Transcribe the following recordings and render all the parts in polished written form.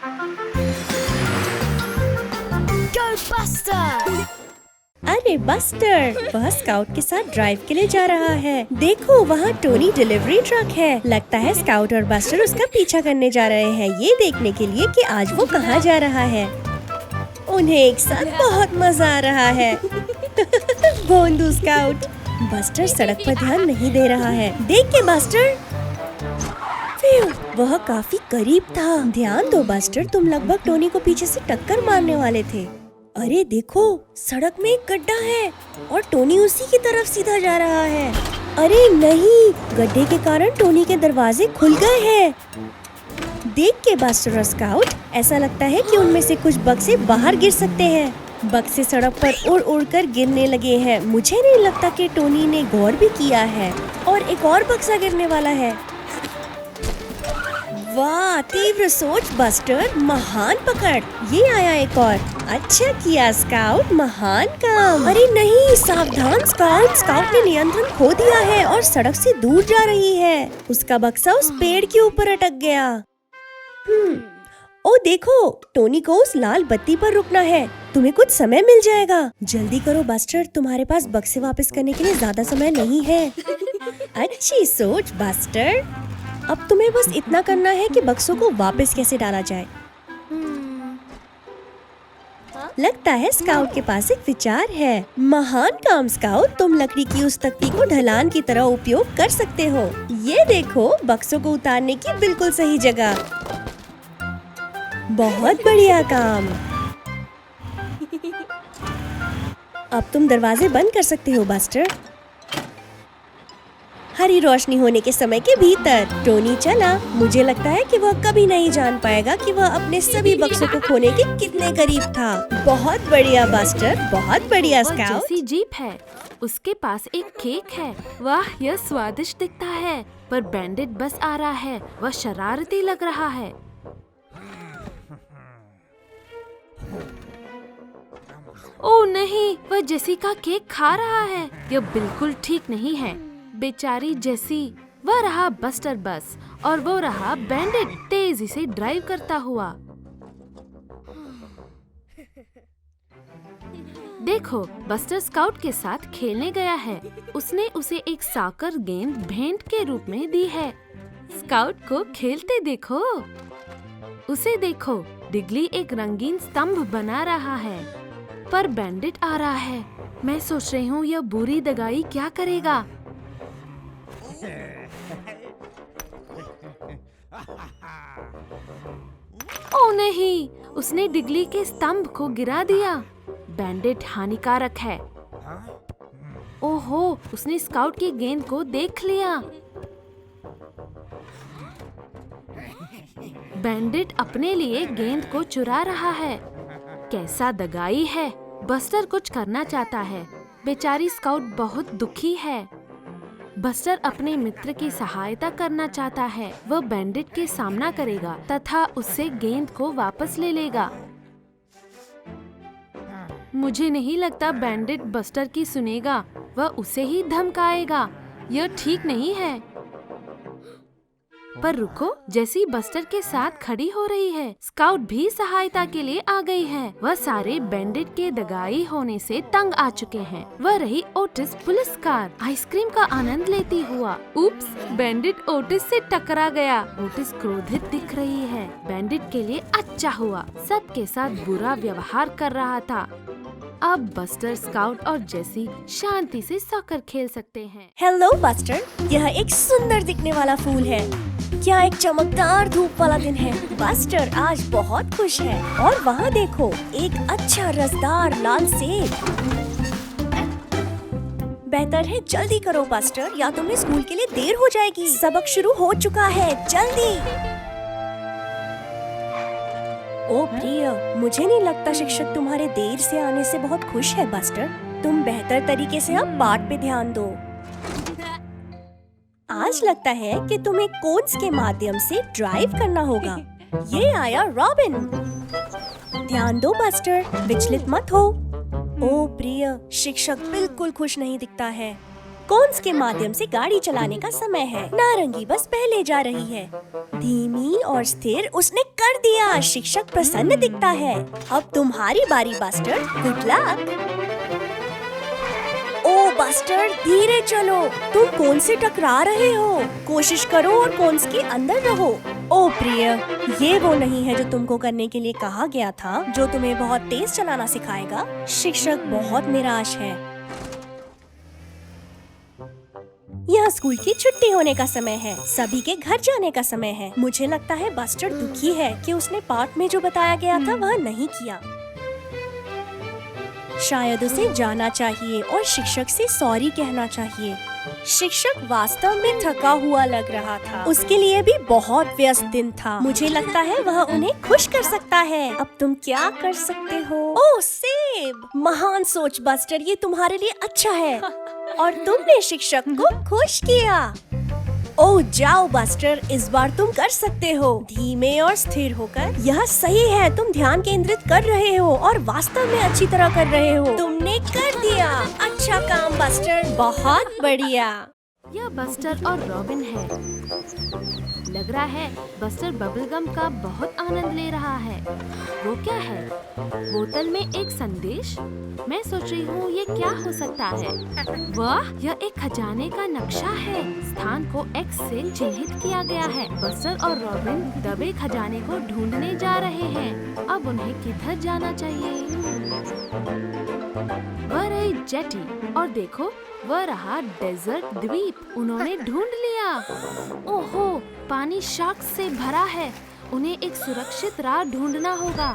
Go Buster! अरे buster, वह scout के साथ ड्राइव के लिए जा रहा है। देखो वहाँ टोनी डिलीवरी ट्रक है। लगता है स्काउट और बस्टर उसका पीछा करने जा रहे हैं, ये देखने के लिए कि आज वो कहाँ जा रहा है। उन्हें एक साथ बहुत मजा आ रहा है। भोंदू स्काउट। बस्टर सड़क पर ध्यान नहीं दे रहा है। देख के बस्टर। वह काफी करीब था। ध्यान दो बस्टर, तुम लगभग टोनी को पीछे से टक्कर मारने वाले थे। अरे देखो, सड़क में एक गड्ढा है और टोनी उसी की तरफ सीधा जा रहा है। अरे नहीं, गड्ढे के कारण टोनी के दरवाजे खुल गए हैं। देख के बस्टर और स्काउट, ऐसा लगता है कि उनमें से कुछ बक्से बाहर गिर सकते हैं। बक्से सड़क पर उड़ उड़ कर गिरने लगे हैं। मुझे नहीं लगता कि टोनी ने गौर भी किया है। और एक और बक्सा गिरने वाला है। वाह, तीव्र सोच बस्टर, महान पकड़। ये आया एक और। अच्छा किया स्काउट, महान काम। अरे नहीं, सावधान स्काउट। स्काउट ने नियंत्रण खो दिया है और सड़क से दूर जा रही है। उसका बक्सा उस पेड़ के ऊपर अटक गया। ओ देखो, टोनी को उस लाल बत्ती पर रुकना है। तुम्हें कुछ समय मिल जाएगा। जल्दी करो बस्टर, तुम्हारे पास बक्से वापस करने के लिए ज्यादा समय नहीं है। अच्छी सोच बस्टर। अब तुम्हें बस इतना करना है कि बक्सों को वापस कैसे डाला जाए। लगता है स्काउट के पास एक विचार है। महान काम स्काउट, तुम लकड़ी की उस तख्ती को ढलान की तरह उपयोग कर सकते हो। ये देखो, बक्सों को उतारने की बिल्कुल सही जगह। बहुत बढ़िया काम। अब तुम दरवाजे बंद कर सकते हो बस्टर। हरी रोशनी होने के समय के भीतर टोनी चला। मुझे लगता है कि वह कभी नहीं जान पाएगा कि वह अपने सभी बक्सों को खोने के कितने करीब था। बहुत बढ़िया बस्टर, बहुत बढ़िया स्काउट। जैसी जीप है, उसके पास एक केक है। वाह, यह स्वादिष्ट दिखता है। पर बैंडिट बस आ रहा है। वह शरारती लग रहा है। ओह नहीं, वह जेसी का केक खा रहा है। यह बिल्कुल ठीक नहीं है। बेचारी जेसी। वह रहा बस्टर बस और वो रहा बैंडिट तेजी से ड्राइव करता हुआ। देखो, बस्टर स्काउट के साथ खेलने गया है। उसने उसे एक साकर गेंद भेंट के रूप में दी है। स्काउट को खेलते देखो। उसे देखो, डिगली एक रंगीन स्तंभ बना रहा है। पर बैंडिट आ रहा है। मैं सोच रही हूँ यह बुरी दगाई क्या करेगा। ओ नहीं, उसने डिगली के स्तंभ को गिरा दिया। बैंडिट हानिकारक है। ओहो, उसने स्काउट की गेंद को देख लिया। बैंडिट अपने लिए गेंद को चुरा रहा है। कैसा दगाई है। बस्टर कुछ करना चाहता है। बेचारी स्काउट बहुत दुखी है। बस्टर अपने मित्र की सहायता करना चाहता है। वह बैंडिट के सामना करेगा तथा उससे गेंद को वापस ले लेगा। मुझे नहीं लगता बैंडिट बस्टर की सुनेगा। वह उसे ही धमकाएगा। यह ठीक नहीं है। पर रुको, जैसी बस्टर के साथ खड़ी हो रही है, स्काउट भी सहायता के लिए आ गई है। वह सारे बैंडिट के दगाई होने से तंग आ चुके हैं। वह रही ओटिस पुलिस कार, आइसक्रीम का आनंद लेती हुआ। उप्स, बैंडिट ओटिस से टकरा गया। ओटिस क्रोधित दिख रही है। बैंडिट के लिए अच्छा हुआ, सबके साथ बुरा व्यवहार कर रहा था। अब बस्टर, स्काउट और जेसी शांति से सॉकर खेल सकते हैं। हेलो बस्टर, यह एक सुंदर दिखने वाला फूल है। क्या एक चमकदार धूप वाला दिन है। बस्टर आज बहुत खुश है। और वहाँ देखो, एक अच्छा रसदार लाल सेब। बेहतर है जल्दी करो बस्टर, या तुम्हें स्कूल के लिए देर हो जाएगी। सबक शुरू हो चुका है, जल्दी। ओ प्रिय, मुझे नहीं लगता शिक्षक तुम्हारे देर से आने से बहुत खुश है बस्टर। तुम बेहतर तरीके से अब पाठ पे ध्यान दो। आज लगता है कि तुम्हें कोन्स के माध्यम से ड्राइव करना होगा। ये आया रॉबिन। ध्यान दो बस्टर, विचलित मत हो। ओ प्रिय, शिक्षक बिल्कुल खुश नहीं दिखता है। कोन्स के माध्यम से गाड़ी चलाने का समय है। नारंगी बस पहले जा रही है, धीमी और स्थिर। उसने कर दिया। शिक्षक प्रसन्न दिखता है। अब तुम्हारी बारी बस्टर, गुड लक। ओ बस्टर, धीरे चलो, तुम कौन से टकरा रहे हो। कोशिश करो और कोन्स के अंदर रहो। ओ प्रिय, ये वो नहीं है जो तुमको करने के लिए कहा गया था, जो तुम्हें बहुत तेज चलाना सिखाएगा। शिक्षक बहुत निराश है। यहाँ स्कूल की छुट्टी होने का समय है। सभी के घर जाने का समय है। मुझे लगता है बस्टर दुखी है कि उसने पाठ में जो बताया गया था वह नहीं किया। शायद उसे जाना चाहिए और शिक्षक से सॉरी कहना चाहिए। शिक्षक वास्तव में थका हुआ लग रहा था। उसके लिए भी बहुत व्यस्त दिन था। मुझे लगता है वह उन्हें खुश कर सकता है। अब तुम क्या कर सकते हो? ओह सेब, महान सोच बस्टर, ये तुम्हारे लिए अच्छा है। और तुमने शिक्षक को खुश किया। ओह जाओ बस्टर, इस बार तुम कर सकते हो। धीमे और स्थिर होकर। यह सही है, तुम ध्यान केंद्रित कर रहे हो और वास्तव में अच्छी तरह कर रहे हो। तुमने कर दिया। अच्छा काम बस्टर, बहुत बढ़िया। यह बस्टर और रॉबिन है। लग रहा है बस्टर बबलगम का बहुत आनंद ले रहा है। वो क्या है? बोतल में एक संदेश। मैं सोच रही हूँ ये क्या हो सकता है। वाह, यह एक खजाने का नक्शा है। स्थान को एक्स से चिन्हित किया गया है। बस्टर और रॉबिन दबे खजाने को ढूंढने जा रहे हैं। अब उन्हें किधर जाना चाहिए? वह रही जेटी और देखो वह रहा डेजर्ट द्वीप। उन्होंने ढूंढ लिया। ओहो, पानी शार्क्स से भरा है। उन्हें एक सुरक्षित राह ढूंढना होगा।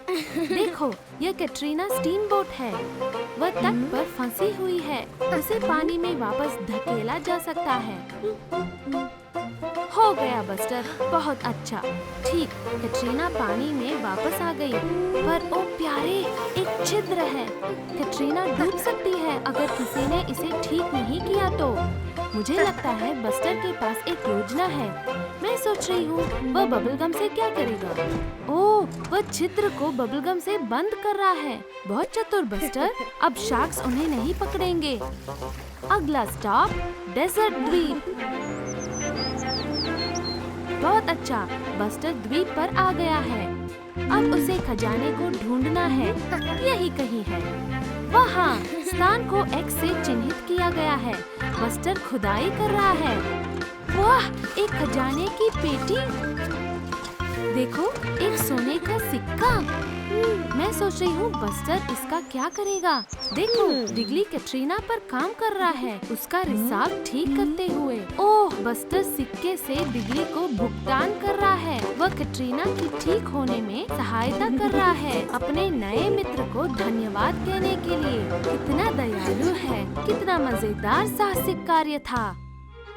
देखो, यह कैटरीना स्टीम बोट है। वह तट पर फंसी हुई है। उसे पानी में वापस धकेला जा सकता है। हो गया बस्टर, बहुत अच्छा। ठीक, कैटरीना पानी में वापस आ गई। पर ओ प्यारे, एक छिद्र है। कैटरीना डूब सकती है अगर किसी ने इसे ठीक नहीं किया तो। मुझे लगता है बस्टर के पास एक योजना है। मैं सोच रही हूँ वह बबलगम से क्या करेगा। ओह, वह छिद्र को बबलगम से बंद कर रहा है। बहुत चतुर बस्टर। अब शार्क्स उन्हें नहीं पकड़ेंगे। अगला स्टॉप डेजर्ट द्वीप। बहुत अच्छा, बस्टर द्वीप पर आ गया है। अब उसे खजाने को ढूंढना है। यही कहीं है। वहाँ स्थान को एक्स से चिन्हित किया गया है। बस्टर खुदाई कर रहा है। वाह, एक खजाने की पेटी। देखो, एक सोने का सिक्का। मैं सोच रही हूँ बस्टर इसका क्या करेगा। देखो, डिगली कैटरीना पर काम कर रहा है, उसका रिसाव ठीक करते हुए। ओह, बस्टर सिक्के से डिगली को भुगतान कर रहा है। वह कैटरीना की ठीक होने में सहायता कर रहा है। अपने नए मित्र को धन्यवाद कहने के लिए। कितना दयालु है। कितना मजेदार साहसिक कार्य था।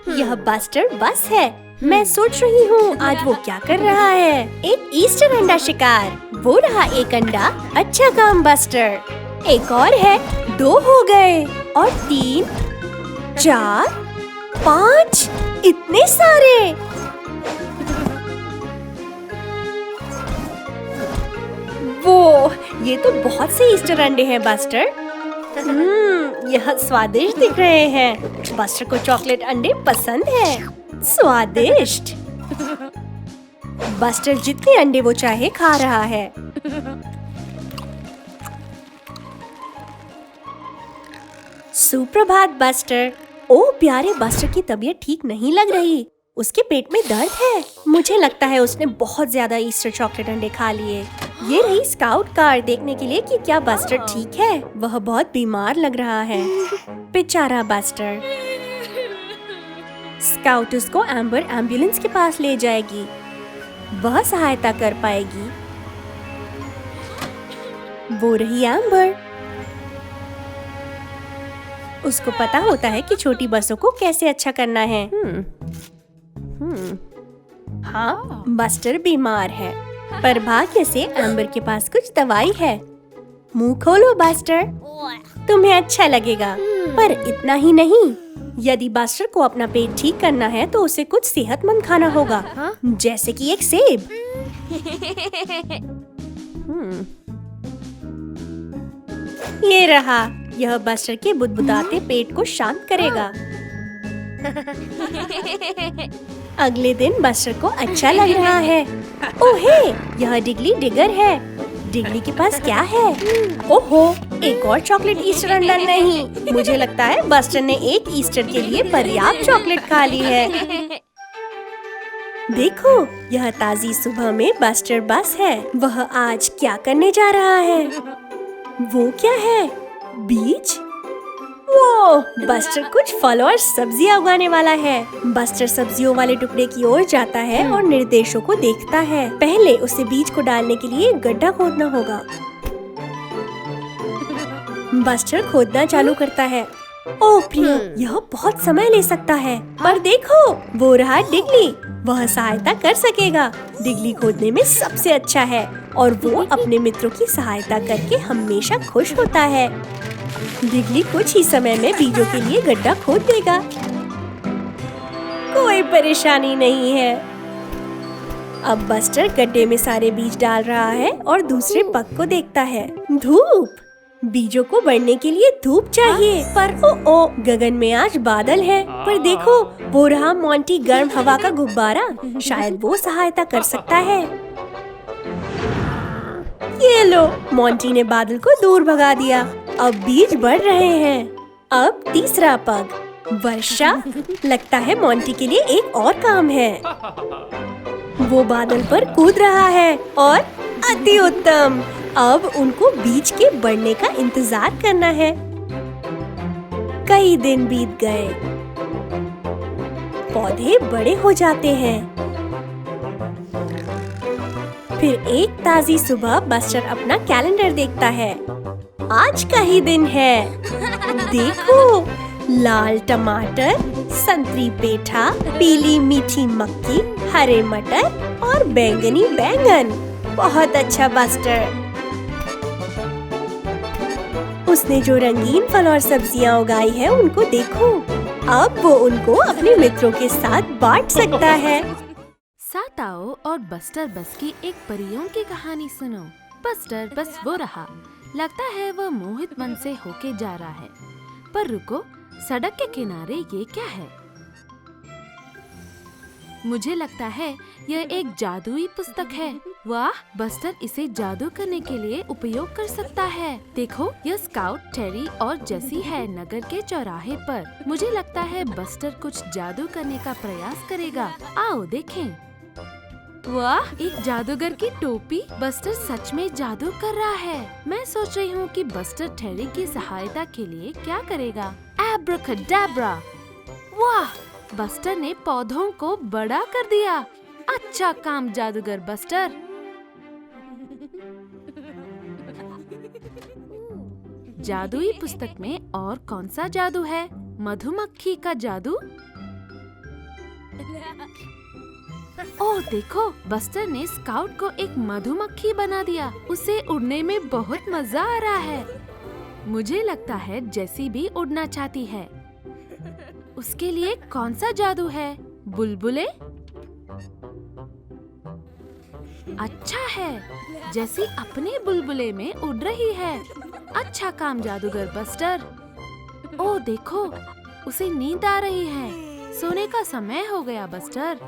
यह बस्टर बस है। मैं सोच रही हूँ आज वो क्या कर रहा है। एक ईस्टर अंडा शिकार। वो रहा एक अंडा। अच्छा काम बस्टर। एक और है। 2 हो गए और 3, 4, 5। इतने सारे। वो, ये तो बहुत से ईस्टर अंडे हैं बस्टर। यह स्वादिष्ट दिख रहे हैं। बस्टर को चॉकलेट अंडे पसंद है। स्वादिष्ट। बस्टर जितने अंडे वो चाहे खा रहा है। सुप्रभात बस्टर। ओ प्यारे, बस्टर की तबीयत ठीक नहीं लग रही। उसके पेट में दर्द है। मुझे लगता है उसने बहुत ज्यादा ईस्टर चॉकलेट अंडे खा लिए। ये रही स्काउट कार देखने के लिए कि क्या बस्टर ठीक है। वह बहुत बीमार लग रहा है। बेचारा बस्टर। स्काउट उसको एम्बर एम्बुलेंस के पास ले जाएगी। वह सहायता कर पाएगी। वो रही एम्बर। उसको पता होता है कि छोटी बसों को कैसे अच्छा करना है। हाँ, बस्टर बीमार है, पर भाग्य से एम्बर के पास कुछ दवाई है। मुंह खोलो बस्टर, तुम्हें अच्छा लगेगा। पर इतना ही नहीं, यदि बस्टर को अपना पेट ठीक करना है तो उसे कुछ सेहतमंद खाना होगा। जैसे कि एक सेब। ये रहा। यह बस्टर के बुदबुदाते पेट को शांत करेगा। अगले दिन बस्टर को अच्छा लग रहा है। ओहे, यह डिगली डिगर है। डिगली के पास क्या है? ओहो, एक और चॉकलेट ईस्टर अंडा नहीं। मुझे लगता है बस्टर ने एक ईस्टर के लिए पर्याप्त चॉकलेट खा ली है। देखो, यह ताजी सुबह में बस्टर बस है। वह आज क्या करने जा रहा है? वो क्या है? बीज? वो बस्टर कुछ फल और सब्जियां उगाने वाला है। बस्टर सब्जियों वाले टुकड़े की ओर जाता है और निर्देशों को देखता है। पहले उसे बीज को डालने के लिए गड्ढा खोदना होगा। बस्टर खोदना चालू करता है। ओह प्रिय, यह बहुत समय ले सकता है। पर देखो, वो रहा डिगली। वह सहायता कर सकेगा। डिगली खोदने में सबसे अच्छा है और वो अपने मित्रों की सहायता करके हमेशा खुश होता है। डिगली कुछ ही समय में बीजों के लिए गड्ढा खोद देगा। कोई परेशानी नहीं है। अब बस्टर गड्ढे में सारे बीज डाल रहा है और दूसरे पग को देखता है। धूप! बीजों को बढ़ने के लिए धूप चाहिए। पर ओ गगन में आज बादल है। पर देखो, वो रहा मोंटी गर्म हवा का गुब्बारा। शायद वो सहायता कर सकता है। ये लो, मोंटी ने बादल को दूर भगा दिया। अब बीज बढ़ रहे हैं। अब तीसरा पग, वर्षा। लगता है मोंटी के लिए एक और काम है। वो बादल पर कूद रहा है और अति उत्तम। अब उनको बीज के बढ़ने का इंतजार करना है। कई दिन बीत गए। पौधे बड़े हो जाते हैं। फिर एक ताजी सुबह बस्टर अपना कैलेंडर देखता है। आज का ही दिन है। देखो, लाल टमाटर, संतरी पेठा, पीली मीठी मक्की, हरे मटर और बैंगनी बैंगन। बहुत अच्छा बस्टर। उसने जो रंगीन फल और सब्जियां उगाई है उनको देखो। अब वो उनको अपने मित्रों के साथ बांट सकता है। साथ आओ और बस्टर बस की एक परियों की कहानी सुनो। बस्टर बस वो रहा। लगता है वह मोहित मन से होके जा रहा है। पर रुको, सड़क के किनारे ये क्या है? मुझे लगता है यह एक जादुई पुस्तक है। वाह, बस्टर इसे जादू करने के लिए उपयोग कर सकता है। देखो, यह स्काउट टेरी और जेसी है नगर के चौराहे पर। मुझे लगता है बस्टर कुछ जादू करने का प्रयास करेगा। आओ देखें। वाह, एक जादूगर की टोपी। बस्टर सच में जादू कर रहा है। मैं सोच रही हूँ कि बस्टर टेरी की सहायता के लिए क्या करेगा। एब्राकैडाब्रा! वाह, बस्टर ने पौधों को बड़ा कर दिया। अच्छा काम जादूगर बस्टर। जादुई पुस्तक में और कौन सा जादू है? मधुमक्खी का जादू? ओह देखो, बस्टर ने स्काउट को एक मधुमक्खी बना दिया। उसे उड़ने में बहुत मजा आ रहा है। मुझे लगता है जेसी भी उड़ना चाहती है। उसके लिए कौन सा जादू है? बुलबुले? अच्छा है, जेसी अपने बुलबुले में उड़ रही है। अच्छा काम जादूगर बस्टर। ओह देखो, उसे नींद आ रही है। सोने का समय हो गया बस्टर।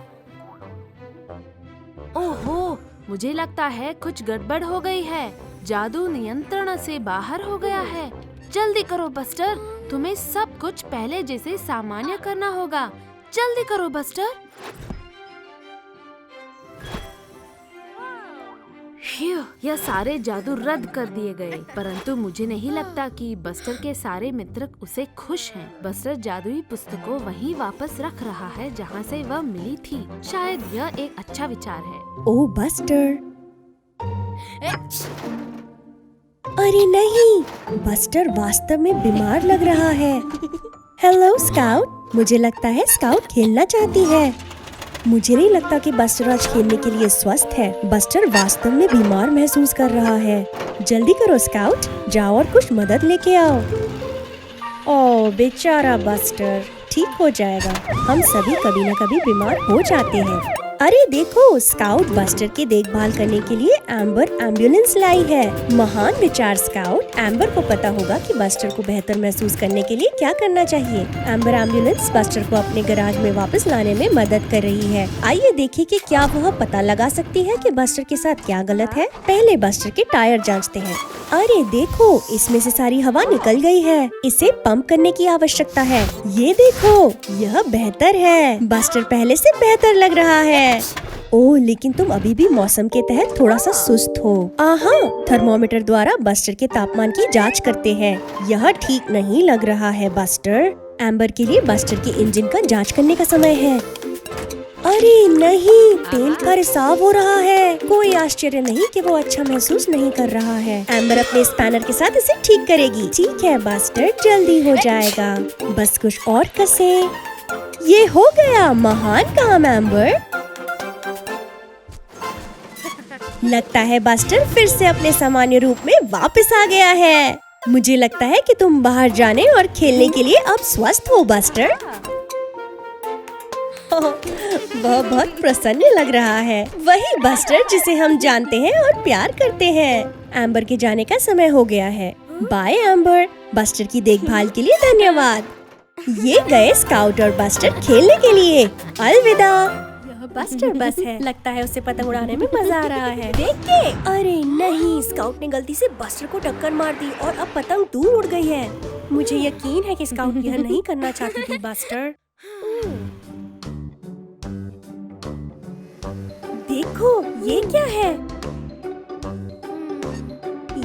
ओहो, मुझे लगता है कुछ गड़बड़ हो गई है। जादू नियंत्रण से बाहर हो गया है। जल्दी करो बस्टर, तुम्हें सब कुछ पहले जैसे सामान्य करना होगा। जल्दी करो बस्टर। यह सारे जादू रद्द कर दिए गए, परंतु मुझे नहीं लगता कि बस्टर के सारे मित्र उसे खुश हैं। बस्टर जादुई पुस्तक को वहीं वापस रख रहा है जहाँ से वह मिली थी। शायद यह एक अच्छा विचार है। ओह बस्टर! अरे नहीं, बस्टर वास्तव में बीमार लग रहा है। हेलो स्काउट, मुझे लगता है स्काउट खेलना चाहती है। मुझे नहीं लगता कि बस्टर आज खेलने के लिए स्वस्थ है। बस्टर वास्तव में बीमार महसूस कर रहा है। जल्दी करो स्काउट, जाओ और कुछ मदद लेके आओ। ओह बेचारा बस्टर, ठीक हो जाएगा। हम सभी कभी न कभी बीमार हो जाते हैं। अरे देखो, स्काउट बस्टर की देखभाल करने के लिए एम्बर एम्बुलेंस लाई है। महान विचार स्काउट। एम्बर को पता होगा कि बस्टर को बेहतर महसूस करने के लिए क्या करना चाहिए। एम्बर एम्बुलेंस बस्टर को अपने गैराज में वापस लाने में मदद कर रही है। आइए देखें कि क्या वह पता लगा सकती है कि बस्टर के साथ क्या गलत है। पहले बस्टर के टायर जांचते हैं। अरे देखो, इसमें से सारी हवा निकल गई है। इसे पंप करने की आवश्यकता है। ये देखो, यह बेहतर है। बस्टर पहले से बेहतर लग रहा है। ओह, लेकिन तुम अभी भी मौसम के तहत थोड़ा सा सुस्त हो। थर्मोमीटर द्वारा बस्टर के तापमान की जांच करते हैं। यह ठीक नहीं लग रहा है बस्टर। एम्बर के लिए बस्टर के इंजन का जांच करने का समय है। अरे नहीं, तेल का रिसाव हो रहा है। कोई आश्चर्य नहीं कि वो अच्छा महसूस नहीं कर रहा है। एम्बर अपने स्पैनर के साथ इसे ठीक करेगी। ठीक है बस्टर, जल्दी हो जाएगा। बस कुछ और कसे। ये हो गया। महान काम एम्बर। लगता है बस्टर फिर से अपने सामान्य रूप में वापस आ गया है। मुझे लगता है कि तुम बाहर जाने और खेलने के लिए अब स्वस्थ हो बस्टर। वह बहुत प्रसन्न लग रहा है। वही बस्टर जिसे हम जानते हैं और प्यार करते हैं। एम्बर के जाने का समय हो गया है। Bye amber. बस्टर की देखभाल के लिए धन्यवाद। ये गए स्काउट और बस्टर खेलने के लिए। अलविदा। यह बस्टर बस है। लगता है उसे पतंग उड़ाने में मजा आ रहा है। देख के। अरे नहीं, स्काउट ने गलती से बस्टर को टक्कर मार दी और अब पतंग दूर उड़ गई है। मुझे यकीन है कि स्काउट यह नहीं करना चाहती थी बस्टर। देखो, ये क्या है?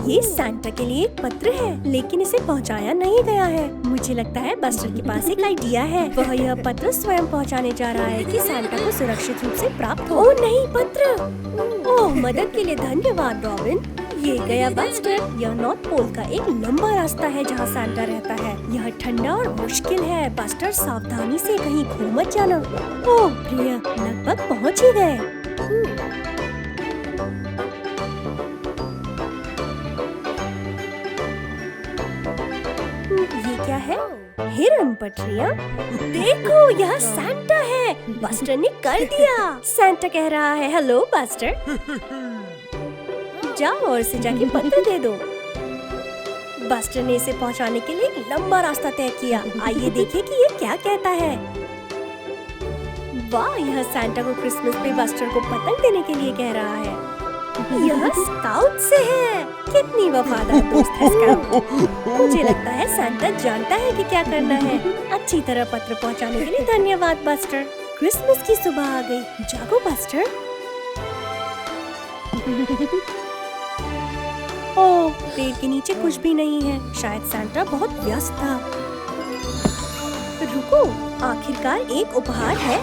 ये सांता के लिए एक पत्र है, लेकिन इसे पहुंचाया नहीं गया है। मुझे लगता है बस्टर के पास एक आइडिया है। वह यह पत्र स्वयं पहुंचाने जा रहा है कि सांता को सुरक्षित रूप से प्राप्त हो। ओह नहीं, पत्र। ओह, मदद के लिए धन्यवाद रॉबिन। ये गया बस्टर। यह नॉर्थ पोल का एक लंबा रास्ता है जहाँ सांता रहता है। यह ठंडा और मुश्किल है। बस्टर, सावधानी से कहीं खो मत जाना। ओह प्रिय, लगभग पहुँच ही गए। ये क्या है? हिरन पटरियाँ। देखो, यह सांता है। बस्टर ने कर दिया। सांता कह रहा है, हेलो बस्टर। जाओ और इसे जाके पत्र दे दो। बस्टर ने इसे पहुंचाने के लिए एक लंबा रास्ता तय किया। आइए देखें कि ये क्या कहता है। वाह, यह सांता को क्रिसमस पे बस्टर को पतंग देने के लिए कह रहा है। यह स्काउट से है। कितनी वफादार दोस्त है स्काउट। मुझे लगता है सांता जानता है कि क्या करना है। अच्छी तरह पत्र पहुंचाने के लिए धन्यवाद बस्टर। क्रिसमस की सुबह आ गई। जागो बस्टर। ओह, पेड़ के नीचे कुछ भी नहीं है। शायद सांता बहुत व्यस्त था। रुको, आखिरकार एक उपहार है।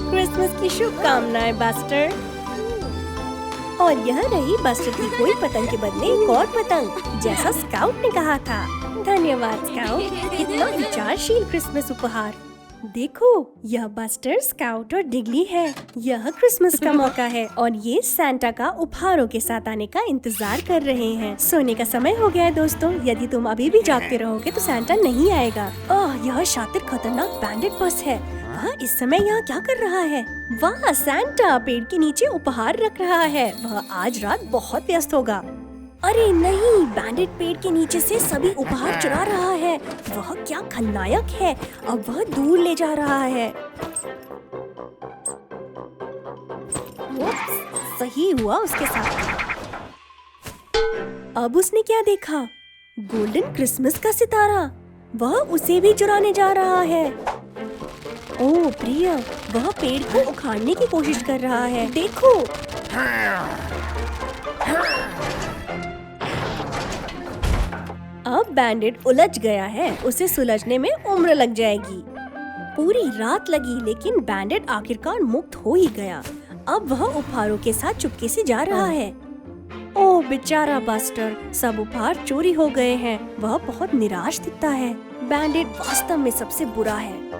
क्रिसमस की शुभकामनाएं बस्टर। और यह रही बस्टर की कोई पतंग के बदले एक और पतंग, जैसा स्काउट ने कहा था। धन्यवाद स्काउट, इतना विचारशील क्रिसमस उपहार। देखो, यह बस्टर, स्काउट और डिगली है। यह क्रिसमस का मौका है और ये सांता का उपहारों के साथ आने का इंतजार कर रहे हैं। सोने का समय हो गया है दोस्तों। यदि तुम अभी भी जागते रहोगे तो सांता नहीं आएगा। ओह, यह शातिर खतरनाक बैंडेड बस है। वह इस समय यहाँ क्या कर रहा है? वाह, सांता पेड़ के नीचे उपहार रख रहा है। वह आज रात बहुत व्यस्त होगा। अरे नहीं, बैंडेड पेड़ के नीचे से सभी उपहार चुरा रहा है। वह क्या खलनायक है। अब वह दूर ले जा रहा है। सही हुआ उसके साथ। अब उसने क्या देखा? गोल्डन क्रिसमस का सितारा। वह उसे भी चुराने जा रहा है। ओह प्रिय, वह पेड़ को उखाड़ने की कोशिश कर रहा है। देखो, अब बैंडेड उलझ गया है। उसे सुलझने में उम्र लग जाएगी। पूरी रात लगी, लेकिन बैंडेड आखिरकार मुक्त हो ही गया। अब वह उपहारों के साथ चुपके से जा रहा है। ओह बेचारा बस्टर, सब उपहार चोरी हो गए हैं। वह बहुत निराश दिखता है। बैंडेड वास्तव में सबसे बुरा है।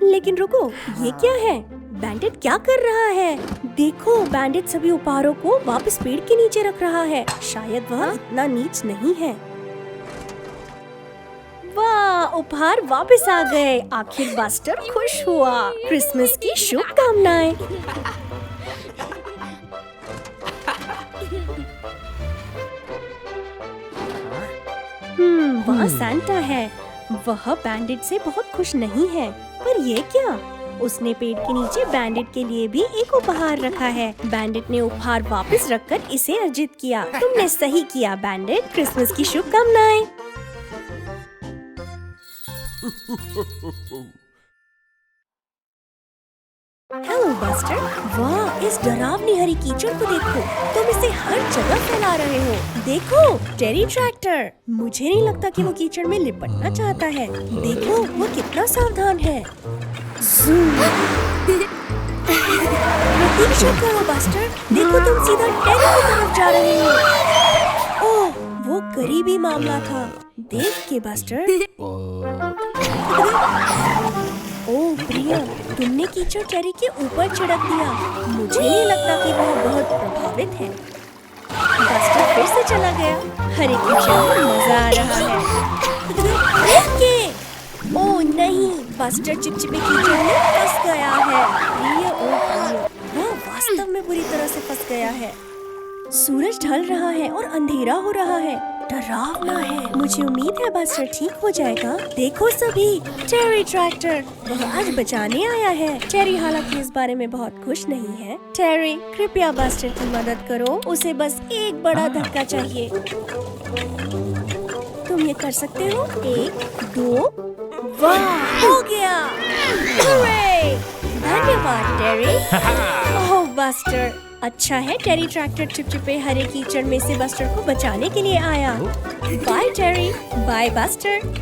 लेकिन रुको, ये क्या है? बैंडेड क्या कर रहा है? देखो, बैंडेड सभी उपहारों को वापस पेड़ के नीचे रख रहा है। शायद वह इतना नीच नहीं है। उपहार वापस आ गए। आखिर बस्टर खुश हुआ। क्रिसमस की शुभकामनाएं। वहाँ सैंटा है। वह बैंडिट से बहुत खुश नहीं है। पर ये क्या? उसने पेड़ के नीचे बैंडिट के लिए भी एक उपहार रखा है। बैंडिट ने उपहार वापस रखकर इसे अर्जित किया। तुमने सही किया बैंडिट। क्रिसमस की शुभकामनाएं। Hello buster. वाह, इस डरावनी हरी कीचड़ को देखो। तुम इसे हर जगह फैला रहे हो। देखो, टेरी ट्रैक्टर। मुझे नहीं लगता कि वो कीचड़ में लिपटना चाहता है। देखो, वो कितना सावधान है। प्रतीक्षा करो बस्टर। देखो, तुम सीधा टेरी की तरफ जा रहे हो। ओह, वो करीबी मामला था। देख के बस्टर। ओह प्रिया, तुमने कीचड़ टेरी के ऊपर छिड़क दिया। मुझे नहीं लगता कि वह बहुत प्रभावित है। बस्टर फिर से चला गया। हरे कीचड़ में मजा आ रहा है। ओह नहीं, बस्टर चिपचिपे कीचड़ में फंस गया है। प्रिया, ओह प्रिया, वह वास्तव में बुरी तरह से फंस गया है। सूरज ढल रहा है और अंधेरा हो रहा है। डरावना है। मुझे उम्मीद है बस्टर ठीक हो जाएगा। देखो सभी, टेरी ट्रैक्टर, वह आज बचाने आया है। टेरी हालांकि इस बारे में बहुत खुश नहीं है। टेरी, कृपया बस्टर की मदद करो। उसे बस एक बड़ा धक्का चाहिए। तुम ये कर सकते हो। 1, 2, वाह, हो गया। हुर्रे! धन्यवाद टेरी। ओह बस्टर, अच्छा है टेरी ट्रैक्टर चिपचिपे हरे कीचड़ में से बस्टर को बचाने के लिए आया। Bye Terry. Bye buster.